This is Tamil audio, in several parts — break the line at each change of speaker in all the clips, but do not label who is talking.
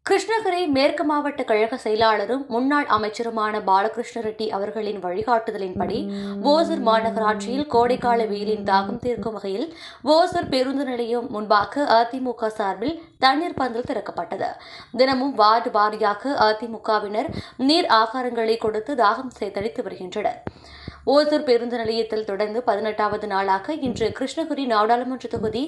கிருஷ்ணகிரி மேற்கு மாவட்ட கழக செயலாளரும் முன்னாள் அமைச்சருமான பாலகிருஷ்ண ரெட்டி அவர்களின் வழிகாட்டுதலின்படி ஓசூர் மாநகராட்சியில் கோடைக்கால வெயிலின் தாகம் தீர்க்கும் வகையில் ஓசூர் பேருந்து நிலையம் முன்பாக அதிமுக சார்பில் தண்ணீர் பந்தல் திறக்கப்பட்டது. தினமும் வார்டு வாரியாக அதிமுகவினர் நீர் ஆகாரங்களை கொடுத்து தாகம் தணித்து வருகின்றனர். ஓசூர் பேருந்து நிலையத்தில் தொடர்ந்து 18வது நாளாக இன்று கிருஷ்ணகிரி நாடாளுமன்ற தொகுதி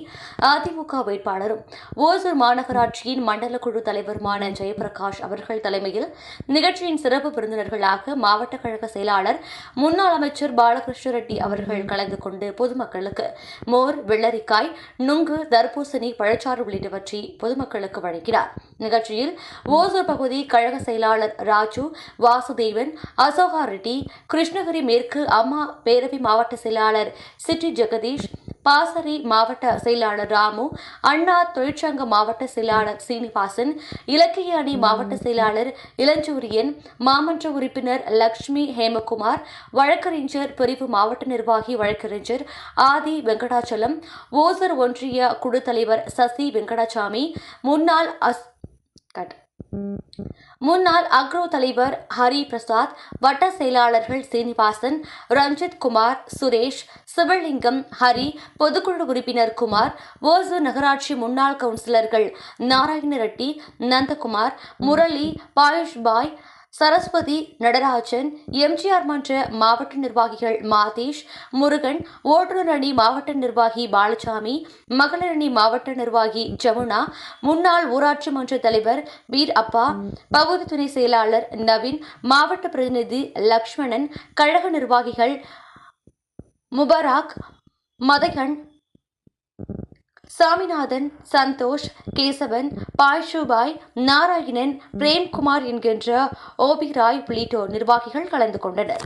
அதிமுக வேட்பாளரும் ஓசூர் மாநகராட்சியின் மண்டல குழு தலைவருமான ஜெயபிரகாஷ் அவர்கள் தலைமையில் நிகழ்ச்சியின் சிறப்பு விருந்தினர்களாக மாவட்ட கழக செயலாளர் முன்னாள் அமைச்சர் பாலகிருஷ்ண ரெட்டி அவர்கள் கலந்து கொண்டு பொதுமக்களுக்கு மோர், வெள்ளரிக்காய், நுங்கு, தர்பூசணி, பழச்சாறு உள்ளிட்டவற்றை பொதுமக்களுக்கு வழங்கினார். நிகழ்ச்சியில் ஓசூர் பகுதி கழக செயலாளர் ராஜு, வாசுதேவன், அசோகா ரெட்டி, கிருஷ்ணகிரி மேற்கு அம்மா பேரவை மாவட்ட செயலாளர் சிட்டி ஜெகதீஷ், பாசறை மாவட்ட செயலாளர் ராமு, அண்ணா தொழிற்சங்க மாவட்ட செயலாளர் சீனிவாசன், இலக்கிய அணி மாவட்ட செயலாளர் இளஞ்சூரியன், மாமன்ற உறுப்பினர் லட்சுமி ஹேமகுமார், வழக்கறிஞர் பிரிவு மாவட்ட நிர்வாகி வழக்கறிஞர் ஆதி வெங்கடாச்சலம், ஓசூர் ஒன்றிய குழு தலைவர் சசி வெங்கடாசாமி, முன்னாள் அக்ரோ தலைவர் ஹரி பிரசாத், வட்ட செயலாளர்கள் சீனிவாசன், ரஞ்சித் குமார், சுரேஷ், சிவலிங்கம், ஹரி, பொதுக்குழு உறுப்பினர் குமார், ஓசூர் நகராட்சி முன்னாள் கவுன்சிலர்கள் நாராயண ரெட்டி, நந்தகுமார், முரளி, பாயுஷ் பாய், சரஸ்வதி, நடராஜன், எம்ஜிஆர் மன்ற மாவட்ட நிர்வாகிகள் மாதேஷ், முருகன், ஓட்டுநர் அணி மாவட்ட நிர்வாகி பாலசாமி, மகளிர் அணி மாவட்ட நிர்வாகி ஜமுனா, முன்னாள் ஊராட்சி மன்ற தலைவர் வீர் அப்பா, பகுதி துணை செயலாளர் நவீன், மாவட்ட பிரதிநிதி லக்ஷ்மணன், கழக நிர்வாகிகள் முபராக், மதகன், சாமிநாதன், சந்தோஷ், கேசவன், பாய்ஷுபாய், நாராயணன், பிரேம்குமார் என்கின்ற ஓபி ராய் உள்ளிட்டோர் நிர்வாகிகள் கலந்து கொண்டனர்.